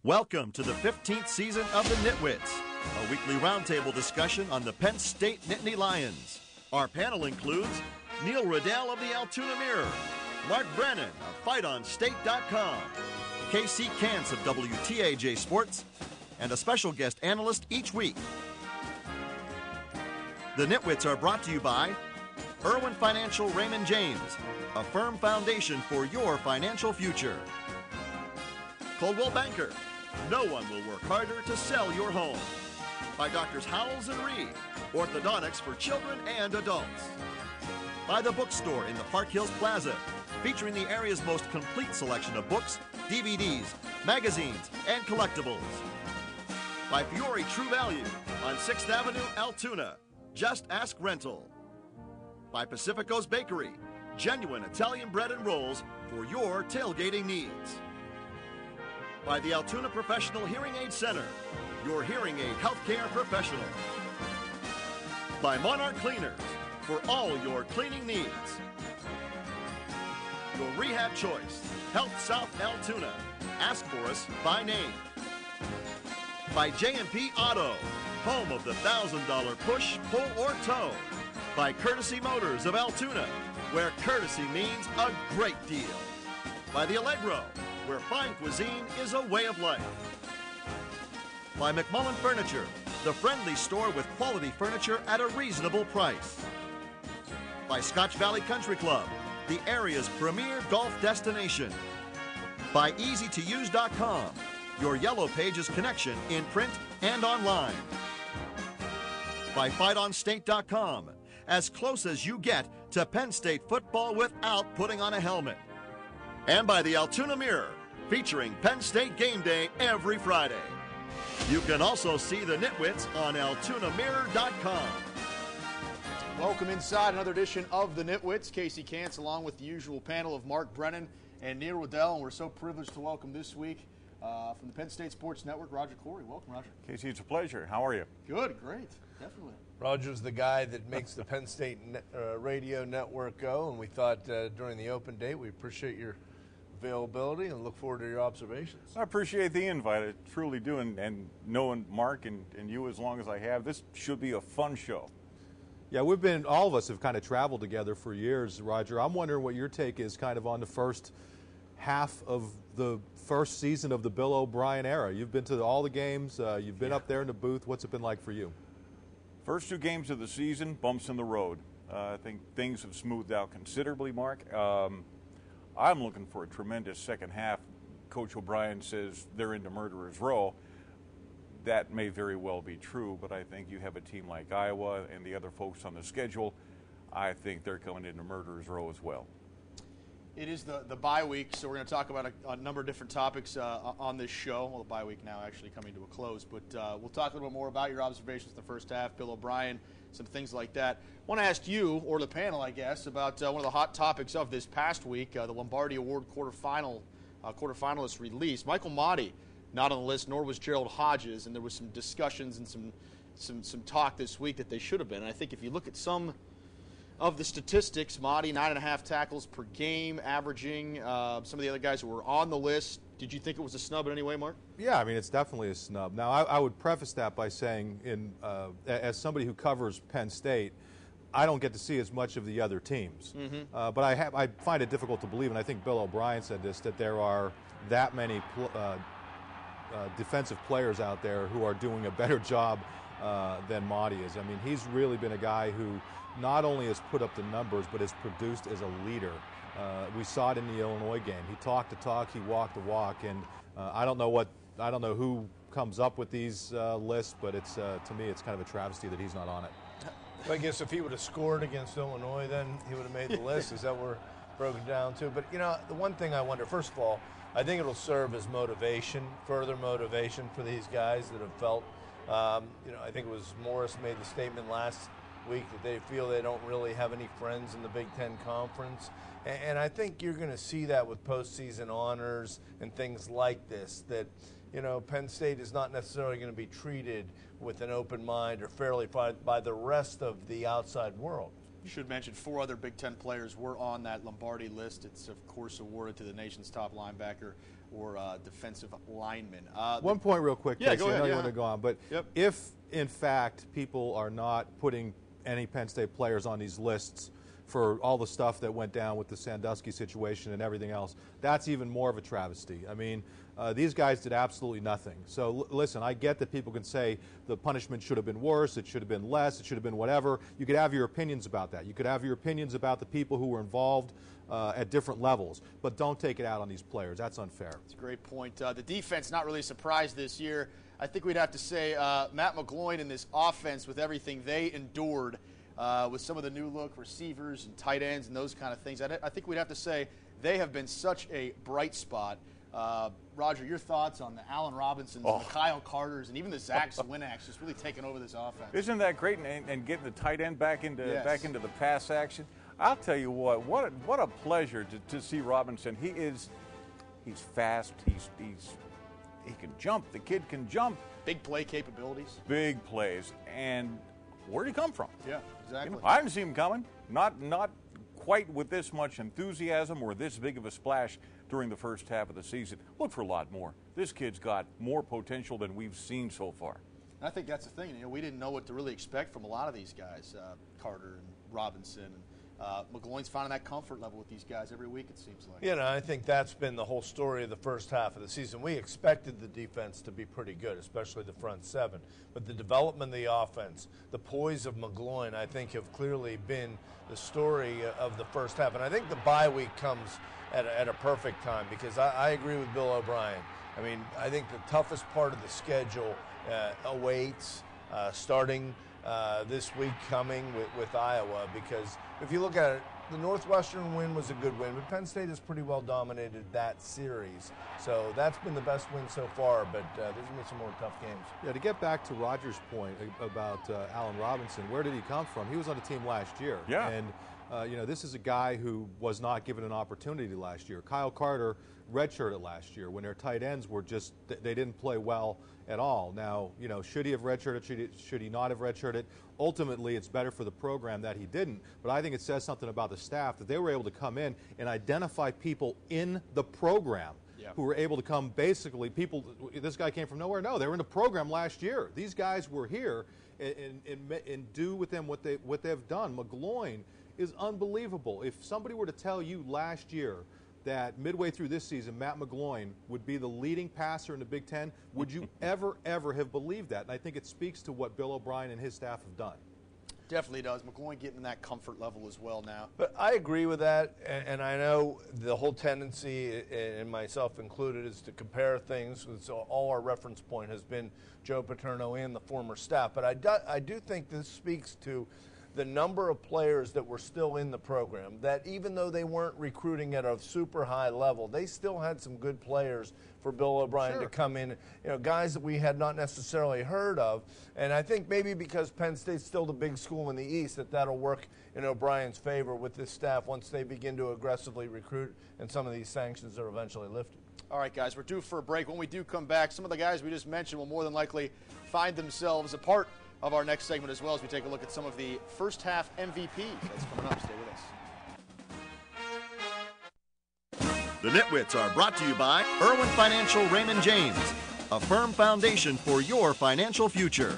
Welcome to the 15th season of the NitWits, a weekly roundtable discussion on the Penn State Nittany Lions. Our panel includes Neil Riddell of the Altoona Mirror, Mark Brennan of FightOnState.com, Casey Kantz of WTAJ Sports, and a special guest analyst each week. The NitWits are brought to you by Irwin Financial Raymond James, a firm foundation for your financial future. Coldwell Banker, no one will work harder to sell your home. By Doctors Howells and Reed, orthodontics for children and adults. By the bookstore in the Park Hills Plaza, featuring the area's most complete selection of books, DVDs, magazines, and collectibles. By Fiore True Value on 6th Avenue, Altoona. Just ask rental. By Pacifico's Bakery, genuine Italian bread and rolls for your tailgating needs. By the Altoona Professional Hearing Aid Center, your hearing aid healthcare professional. By Monarch Cleaners, for all your cleaning needs. Your rehab choice, Health South Altoona. Ask for us by name. By J&P Auto, home of the $1,000 push, pull, or tow. By Courtesy Motors of Altoona, where courtesy means a great deal. By the Allegro, where fine cuisine is a way of life. By McMullen Furniture, the friendly store with quality furniture at a reasonable price. By Scotch Valley Country Club, the area's premier golf destination. By EasyToUse.com, your Yellow Pages connection in print and online. By FightOnState.com, as close as you get to Penn State football without putting on a helmet. And by the Altoona Mirror, featuring Penn State game day every Friday. You can also see the NitWits on AltoonaMirror.com. Welcome inside another edition of the NitWits. Casey Kantz along with the usual panel of Mark Brennan and Neil Riddell. And we're so privileged to welcome this week from the Penn State Sports Network, Roger Corey. Welcome, Roger. Casey, it's a pleasure. How are you? Good, great, definitely. Roger's the guy that makes the Penn State radio network go, and we thought during the open date we appreciate your availability and look forward to your observations. I appreciate the invite. I truly do, and knowing Mark and you as long as I have, this should be a fun show. Yeah, all of us have kind of traveled together for years, Roger. I'm wondering what your take is kind of on the first half of the first season of the Bill O'Brien era. You've been to all the games, you've been up there in the booth. What's it been like for you? First two games of the season, bumps in the road. I think things have smoothed out considerably, Mark. I'm looking for a tremendous second half. Coach O'Brien says they're into murderer's row. That may very well be true, but I think you have a team like Iowa and the other folks on the schedule. I think they're coming into murderer's row as well. It is the bye week, so we're going to talk about a number of different topics on this show. Well, the bye week now actually coming to a close, but we'll talk a little bit more about your observations in the first half, Bill O'Brien, some things like that. I want to ask you, or the panel, I guess, about one of the hot topics of this past week, the Lombardi Award quarterfinalist release. Michael Motti not on the list, nor was Gerald Hodges, and there was some discussions and some talk this week that they should have been. And I think if you look at some of the statistics, Motti, 9.5 tackles per game, averaging. Some of the other guys who were on the list, did you think it was a snub in any way, Mark? Yeah, I mean, it's definitely a snub. Now, I would preface that by saying, as somebody who covers Penn State, I don't get to see as much of the other teams. Mm-hmm. But I find it difficult to believe, and I think Bill O'Brien said this, that there are that many defensive players out there who are doing a better job than Motti is. I mean, he's really been a guy who not only has put up the numbers, but has produced as a leader. We saw it in the Illinois game. He talked the talk, he walked the walk, and I don't know who comes up with these lists, but it's to me it's kind of a travesty that he's not on it. I guess if he would have scored against Illinois, then he would have made the list. Is that where broken down to? But you know, the one thing I wonder, first of all, I think it'll serve as motivation, further motivation for these guys that have felt. I think it was Morris made the statement last week that they feel they don't really have any friends in the Big Ten Conference. And I think you're going to see that with postseason honors and things like this, that, Penn State is not necessarily going to be treated with an open mind or fairly by the rest of the outside world. Should mention 4 other Big Ten players were on that Lombardi list. It's, of course, awarded to the nation's top linebacker or defensive lineman. One point real quick, yeah, Casey, go ahead, I know yeah. you want to go on, but Yep. if, in fact, people are not putting any Penn State players on these lists for all the stuff that went down with the Sandusky situation and everything else, that's even more of a travesty. I mean, these guys did absolutely nothing. So listen, I get that people can say the punishment should have been worse, it should have been less, it should have been whatever. You could have your opinions about that. You could have your opinions about the people who were involved at different levels, but don't take it out on these players. That's unfair. That's a great point. The defense not really surprised this year. I think we'd have to say Matt McGloin in this offense with everything they endured with some of the new look receivers and tight ends and those kind of things. I think we'd have to say they have been such a bright spot. Roger, your thoughts on the Allen Robinsons, and the Kyle Carters, and even the Zach Zwinacks just really taking over this offense? Isn't that great? And getting the tight end back into Yes. the pass action. I'll tell you what a pleasure to see Robinson. He's fast. He can jump. The kid can jump. Big play capabilities. Big plays. And where'd he come from? Yeah, exactly. I didn't see him coming. Not quite with this much enthusiasm or this big of a splash during the first half of the season. Look for a lot more. This kid's got more potential than we've seen so far. And I think that's the thing. We didn't know what to really expect from a lot of these guys, Carter and Robinson. And McGloin's finding that comfort level with these guys every week, it seems like. You know, I think that's been the whole story of the first half of the season. We expected the defense to be pretty good, especially the front seven. But the development of the offense, the poise of McGloin, I think have clearly been the story of the first half. And I think the bye week comes at a perfect time because I agree with Bill O'Brien. I mean, I think the toughest part of the schedule awaits starting this week coming with Iowa, because if you look at it, the Northwestern win was a good win, but Penn State has pretty well dominated that series. So that's been the best win so far, but there's going to be some more tough games. Yeah, to get back to Roger's point about Allen Robinson, where did he come from? He was on the team last year. Yeah. And, this is a guy who was not given an opportunity last year. Kyle Carter redshirted last year when their tight ends were just, they didn't play well at all. Now, should he have redshirted? Should he not have redshirted? Ultimately, it's better for the program that he didn't. But I think it says something about the staff that they were able to come in and identify people in the program who were able to come, basically, this guy came from nowhere. No, they were in the program last year. These guys were here and do with them what they've done. McGloin is unbelievable. If somebody were to tell you last year that midway through this season, Matt McGloin would be the leading passer in the Big Ten, would you ever have believed that? And I think it speaks to what Bill O'Brien and his staff have done. Definitely does. McGloin getting that comfort level as well now. But I agree with that, and I know the whole tendency, and myself included, is to compare things. So all our reference point has been Joe Paterno and the former staff. But I do think this speaks to the number of players that were still in the program, that even though they weren't recruiting at a super high level, they still had some good players for Bill O'Brien to come in, guys that we had not necessarily heard of. And I think maybe because Penn State's still the big school in the East, that'll work in O'Brien's favor with this staff once they begin to aggressively recruit and some of these sanctions are eventually lifted. All right, guys, we're due for a break. When we do come back, some of the guys we just mentioned will more than likely find themselves a part of our next segment as well as we take a look at some of the first half MVPs. That's coming up. Stay with us. The NitWits are brought to you by Irwin Financial Raymond James, a firm foundation for your financial future.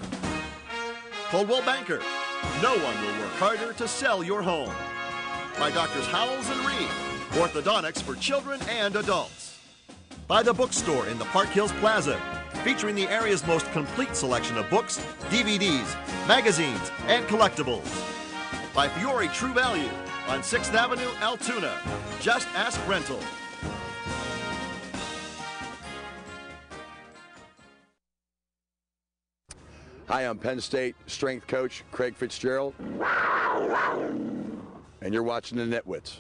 Coldwell Banker, no one will work harder to sell your home. By Doctors Howells and Reed, orthodontics for children and adults. By the bookstore in the Park Hills Plaza, featuring the area's most complete selection of books, DVDs, magazines, and collectibles. By Fiore True Value on 6th Avenue, Altoona. Just ask rental. Hi, I'm Penn State strength coach Craig Fitzgerald, and you're watching the NitWits.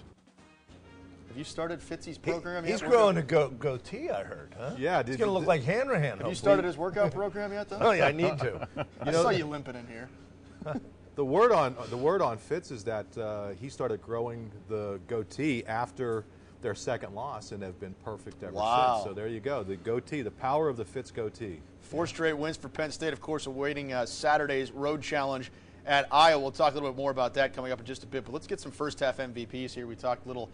Have you started Fitzy's program yet? He's growing a goatee, I heard, huh? Yeah. It's going to look like Hanrahan. Have you started his workout program yet, though? Oh, yeah, I need to. I saw you limping in here. The word on Fitz is that he started growing the goatee after their second loss and have been perfect ever since. So there you go, the goatee, the power of the Fitz goatee. 4 straight wins for Penn State, of course, awaiting Saturday's road challenge at Iowa. We'll talk a little bit more about that coming up in just a bit. But let's get some first half MVPs here. We talked a little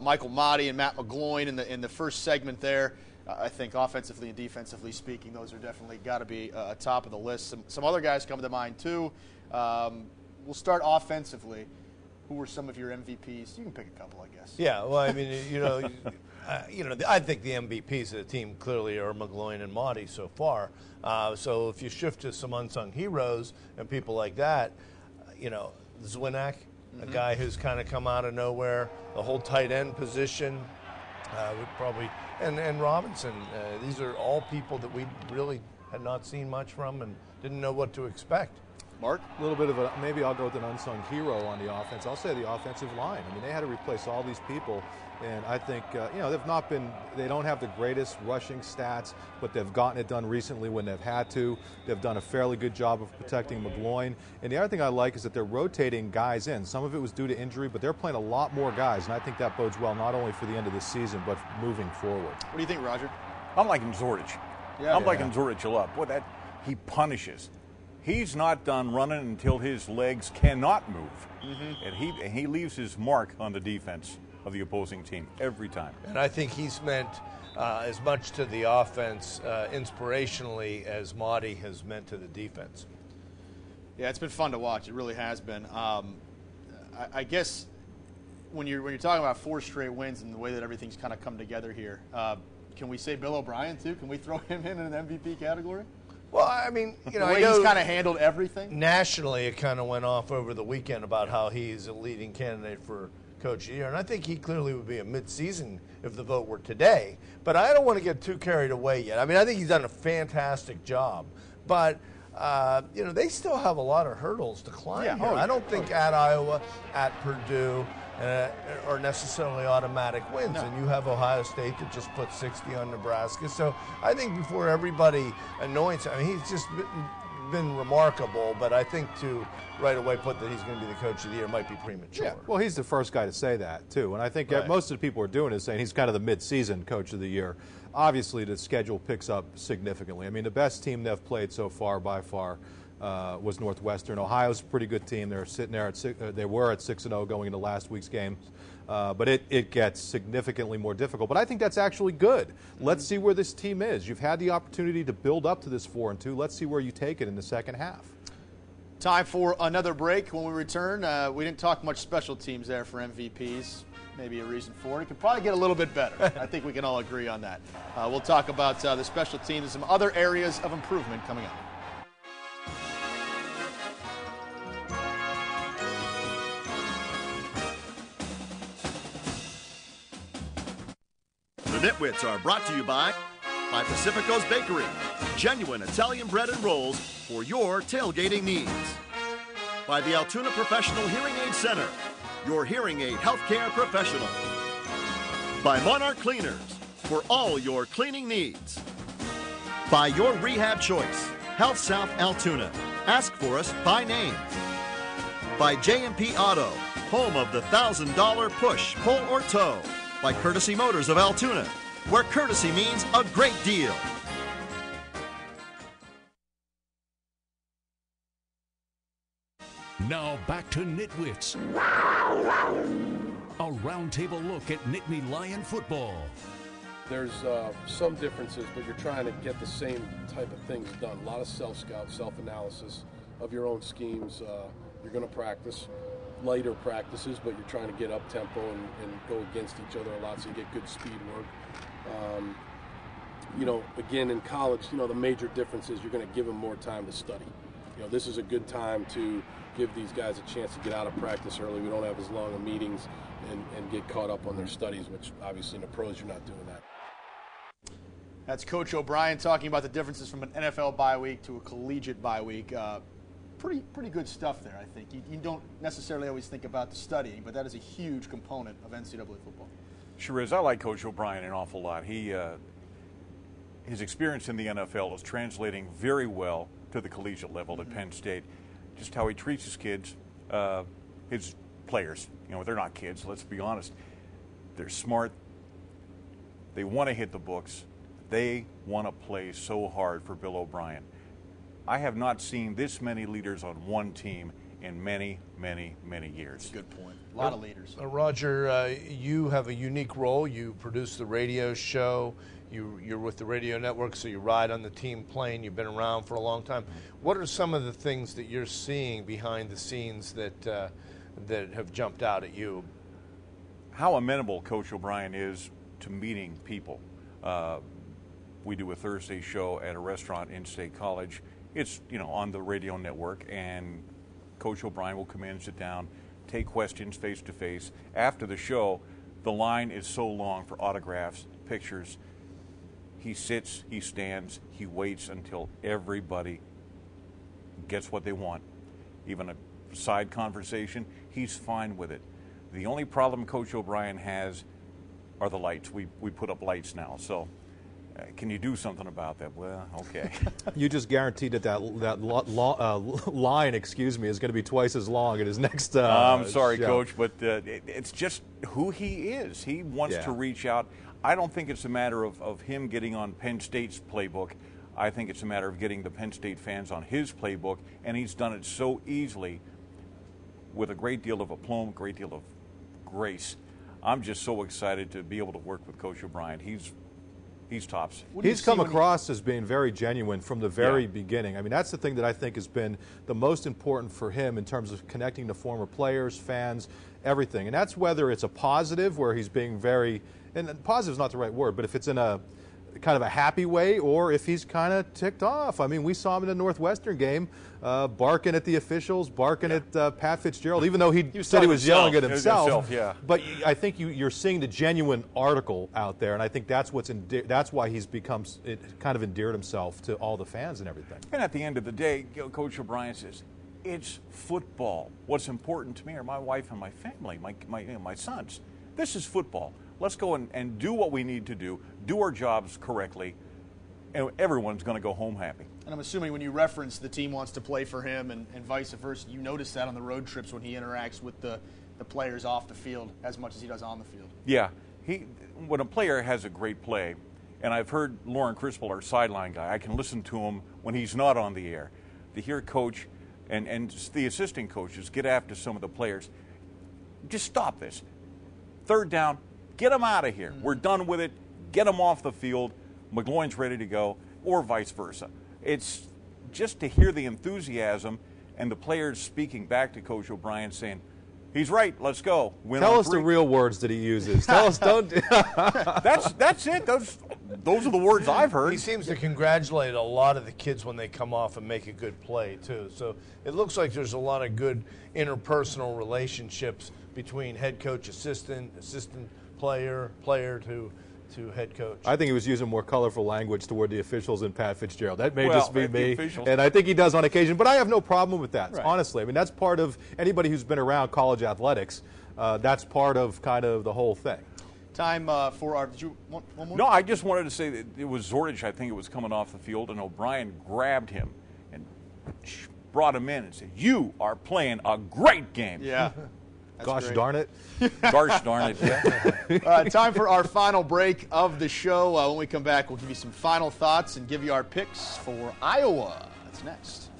Michael Motti and Matt McGloin in the first segment there. I think offensively and defensively speaking, those are definitely got to be top of the list. Some other guys come to mind too. We'll start offensively. Who were some of your MVPs? You can pick a couple, I guess. Yeah, well, I mean, I think the MVPs of the team clearly are McGloin and Motti so far. So if you shift to some unsung heroes and people like that, Zwinak, a guy who's kind of come out of nowhere, the whole tight end position, would probably, and Robinson. These are all people that we really had not seen much from and didn't know what to expect. Mark? A little bit of maybe I'll go with an unsung hero on the offense. I'll say the offensive line. I mean, they had to replace all these people, and I think, they don't have the greatest rushing stats, but they've gotten it done recently when they've had to. They've done a fairly good job of protecting McGloin. And the other thing I like is that they're rotating guys in. Some of it was due to injury, but they're playing a lot more guys, and I think that bodes well not only for the end of the season, but moving forward. What do you think, Roger? I'm liking Zordich. I'm liking Zordich a lot. Boy, he punishes. He's not done running until his legs cannot move. And he leaves his mark on the defense of the opposing team every time. And I think he's meant as much to the offense inspirationally as Motti has meant to the defense. Yeah, it's been fun to watch. It really has been. I guess when you're talking about 4 straight wins and the way that everything's kind of come together here, can we say Bill O'Brien too? Can we throw him in an MVP category? Well, I mean, the way he's kind of handled everything. Nationally, it kind of went off over the weekend about how he's a leading candidate for Coach of the Year, and I think he clearly would be a mid-season if the vote were today. But I don't want to get too carried away yet. I mean, I think he's done a fantastic job, but they still have a lot of hurdles to climb here. I don't think at Iowa, at Purdue, are necessarily automatic wins. No. And you have Ohio State that just put 60 on Nebraska. So I think before everybody anoints him, I mean, he's just been remarkable, but I think to right away put that he's going to be the Coach of the Year might be premature. Yeah. Well, he's the first guy to say that, too. And I think most of the people are doing is saying he's kind of the mid-season Coach of the Year. Obviously, the schedule picks up significantly. I mean, the best team they've played so far by far was Northwestern. Ohio's a pretty good team. They're sitting there they were at 6-0 going into last week's game. But it gets significantly more difficult. But I think that's actually good. Let's see where this team is. You've had the opportunity to build up to this 4-2. Let's see where you take it in the second half. Time for another break. When we return, we didn't talk much special teams there for MVPs. Maybe a reason for it. It could probably get a little bit better. I think we can all agree on that. We'll talk about the special teams and some other areas of improvement coming up. The NitWits are brought to you by Pacifico's Bakery, genuine Italian bread and rolls for your tailgating needs. By the Altoona Professional Hearing Aid Center, your hearing aid healthcare professional. By Monarch Cleaners, for all your cleaning needs. By your rehab choice, Health South Altoona. Ask for us by name. By J&P Auto, home of the $1,000 push, pull, or tow. By Courtesy Motors of Altoona, where courtesy means a great deal. Now back to NitWits. A roundtable look at Nittany Lion football. There's some differences, but you're trying to get the same type of things done. A lot of self-scout, self-analysis of your own schemes. You're going to practice lighter practices, but you're trying to get up tempo and go against each other a lot so you get good speed work. Again, in college, the major difference is you're going to give them more time to study. This is a good time to give these guys a chance to get out of practice early. We don't have as long of meetings and get caught up on their studies, which obviously in the pros you're not doing that. That's Coach O'Brien talking about the differences from an NFL bye week to a collegiate bye week. Pretty good stuff there, I think. You don't necessarily always think about the studying, but that is a huge component of NCAA football. Sure is. I like Coach O'Brien an awful lot. His experience in the NFL is translating very well to the collegiate level at Penn State. Just how he treats his kids, his players. They're not kids, let's be honest. They're smart. They want to hit the books. They want to play so hard for Bill O'Brien. I have not seen this many leaders on one team in many, many, many years. Good point. A lot of leaders. Roger, you have a unique role. You produce the radio show. You're with the radio network, so you ride on the team plane. You've been around for a long time. What are some of the things that you're seeing behind the scenes that have jumped out at you? How amenable Coach O'Brien is to meeting people. We do a Thursday show at a restaurant in State College. It's, on the radio network, and Coach O'Brien will come in, sit down, take questions face to face. After the show, the line is so long for autographs, pictures. He sits, he stands, he waits until everybody gets what they want. Even a side conversation, he's fine with it. The only problem Coach O'Brien has are the lights. We put up lights now, so can you do something about that? Well, okay. You just guaranteed that line, is going to be twice as long at his next I'm sorry, show. Coach, but it's just who he is. He wants to reach out. I don't think it's a matter of him getting on Penn State's playbook. I think it's a matter of getting the Penn State fans on his playbook, and he's done it so easily with a great deal of aplomb, a great deal of grace. I'm just so excited to be able to work with Coach O'Brien. He's tops. He's come across as being very genuine from the very beginning. I mean, that's the thing that I think has been the most important for him in terms of connecting to former players, fans, everything. And that's whether it's a positive where he's being very, and positive is not the right word, but if it's in a kind of a happy way, or if he's kind of ticked off. I mean, we saw him in the Northwestern game barking at the officials, barking at Pat Fitzgerald, even though he said he was yelling at himself. But I think you're seeing the genuine article out there, and I think that's that's why he's kind of endeared himself to all the fans and everything. And at the end of the day, Coach O'Brien says, it's football. What's important to me are my wife and my family, my sons. This is football. Let's go and do what we need to do our jobs correctly, and everyone's going to go home happy. And I'm assuming when you reference the team wants to play for him and vice versa, you notice that on the road trips when he interacts with the players off the field as much as he does on the field. Yeah. When a player has a great play, and I've heard Lauren Crispell, our sideline guy, I can listen to him when he's not on the air. To hear Coach and the assistant coaches get after some of the players, just stop this. Third down, get them out of here. We're done with it. Get them off the field. McGloin's ready to go, or vice versa. It's just to hear the enthusiasm and the players speaking back to Coach O'Brien saying, he's right, let's go. Tell us the real words that he uses. Tell us, don't. That's it. Those are the words I've heard. He seems to congratulate a lot of the kids when they come off and make a good play, too. So it looks like there's a lot of good interpersonal relationships between head coach, assistant player to head coach. I think he was using more colorful language toward the officials than Pat Fitzgerald. That may just be me, officials. and I think he does on occasion, but I have no problem with that, honestly. I mean, that's part of anybody who's been around college athletics. That's part of kind of the whole thing. Time for our – did you want one more? No, I just wanted to say that it was Zordich, I think it was coming off the field, and O'Brien grabbed him and brought him in and said, you are playing a great game. Yeah. Gosh darn it. Gosh darn it, yeah. Time for our final break of the show. When we come back, we'll give you some final thoughts and give you our picks for Iowa. That's next.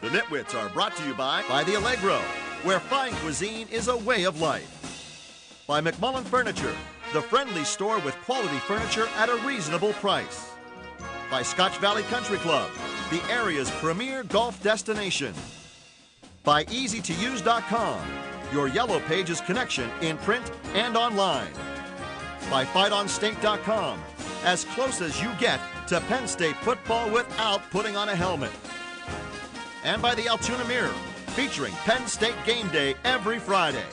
The NitWits are brought to you by The Allegro, where fine cuisine is a way of life. By McMullen Furniture, the friendly store with quality furniture at a reasonable price. By Scotch Valley Country Club, the area's premier golf destination. By EasyToUse.com, your Yellow Pages connection in print and online. By FightOnState.com, as close as you get to Penn State football without putting on a helmet. And by the Altoona Mirror, featuring Penn State game day every Friday.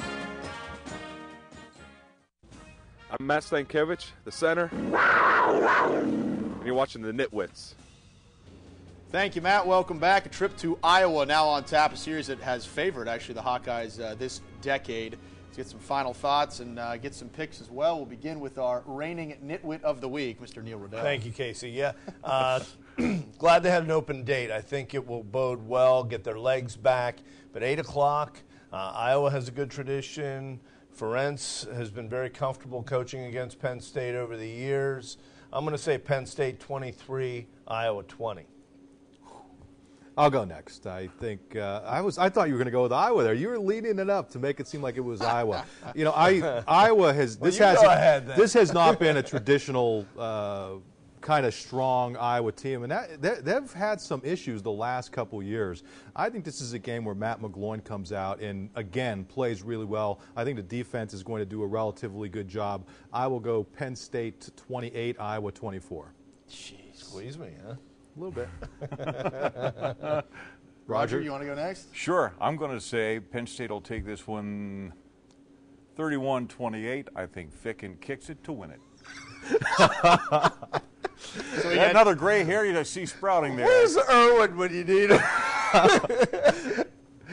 I'm Matt Stankiewicz, the center, and you're watching the NitWits. Thank you, Matt. Welcome back. A trip to Iowa now on tap, a series that has favored, actually, the Hawkeyes this decade. Let's get some final thoughts and get some picks as well. We'll begin with our reigning Nitwit of the Week, Mr. Neil Riddell. Thank you, Casey. Yeah, glad they had an open date. I think it will bode well, get their legs back. But 8 o'clock, Iowa has a good tradition. Ferentz has been very comfortable coaching against Penn State over the years. I'm going to say Penn State 23, Iowa 20. I'll go next. I think I thought you were going to go with Iowa there. You were leading it up to make it seem like it was Iowa. You know, Iowa has this has not been a traditional kind of strong Iowa team, and they've had some issues the last couple years. I think this is a game where Matt McGloin comes out and again plays really well. I think the defense is going to do a relatively good job. I will go Penn State 28, Iowa 24. Jeez, squeeze me, huh? A little bit. Roger, you want to go next? Sure. I'm going to say Penn State will take this one 31-28. I think Ficken kicks it to win it. So another gray hair you see sprouting there. Where's Irwin when you need him?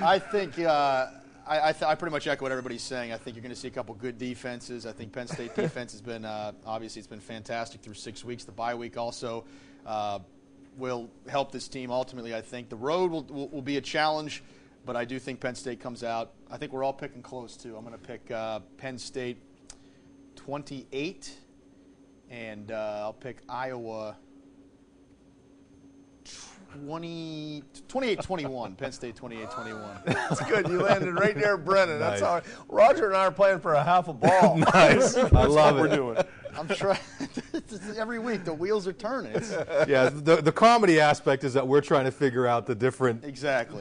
I think I pretty much echo what everybody's saying. I think you're going to see a couple good defenses. I think Penn State defense has been obviously it's been fantastic through 6 weeks. The bye week also will help this team ultimately. I think the road will be a challenge, but I do think Penn State comes out. I think we're all picking close too. I'm going to pick Penn State 28, and I'll pick Iowa 28-21. Penn State 28-21. That's good. You landed right there, Brennan. Nice. That's how Roger and I are playing for a half a ball. Nice. I love it. We're doing. I'm trying. Every week the wheels are turning. Yeah, the comedy aspect is that we're trying to figure out the different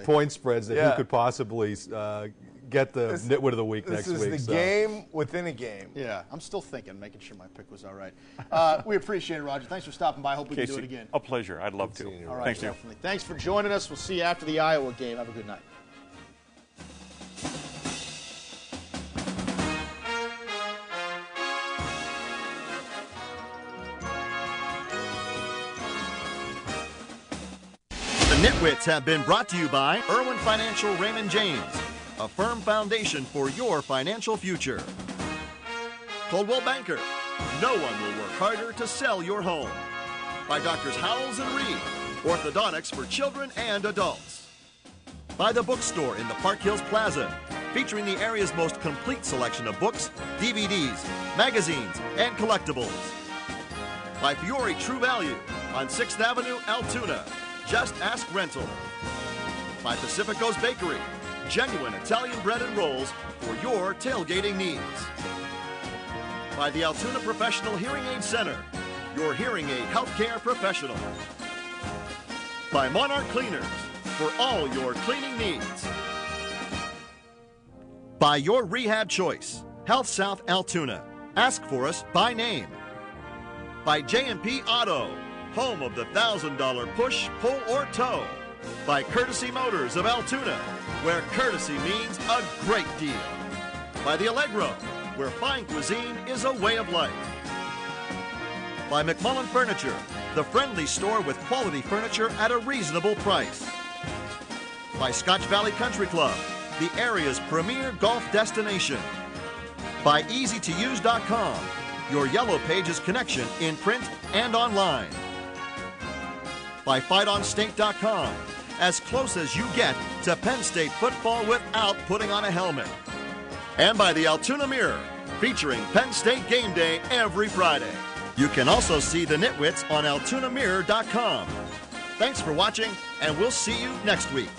point spreads that who could possibly get the nitwit of the week next week. This is the game within a game. Yeah, I'm still thinking, making sure my pick was all right. We appreciate it, Roger. Thanks for stopping by. Hope we can do it again. A pleasure. I'd love to. All right, Thanks, definitely. Thanks for joining us. We'll see you after the Iowa game. Have a good night. The NitWits have been brought to you by Irwin Financial Raymond James, a firm foundation for your financial future. Coldwell Banker, no one will work harder to sell your home. By Doctors Howells and Reed, orthodontics for children and adults. By The Bookstore in the Park Hills Plaza, featuring the area's most complete selection of books, DVDs, magazines, and collectibles. By Fiore True Value on 6th Avenue, Altoona. Just Ask Rental. By Pacifico's Bakery, genuine Italian bread and rolls for your tailgating needs. By the Altoona Professional Hearing Aid Center, your hearing aid healthcare professional. By Monarch Cleaners, for all your cleaning needs. By your rehab choice, Health South Altoona. Ask for us by name. By J&P Auto, home of the $1,000 push, pull, or tow. By Courtesy Motors of Altoona, where courtesy means a great deal. By the Allegro, where fine cuisine is a way of life. By McMullen Furniture, the friendly store with quality furniture at a reasonable price. By Scotch Valley Country Club, the area's premier golf destination. By EasyToUse.com, your Yellow Pages connection in print and online. By FightOnState.com, as close as you get to Penn State football without putting on a helmet. And by the Altoona Mirror, featuring Penn State game day every Friday. You can also see the Nitwits on AltoonaMirror.com. Thanks for watching, and we'll see you next week.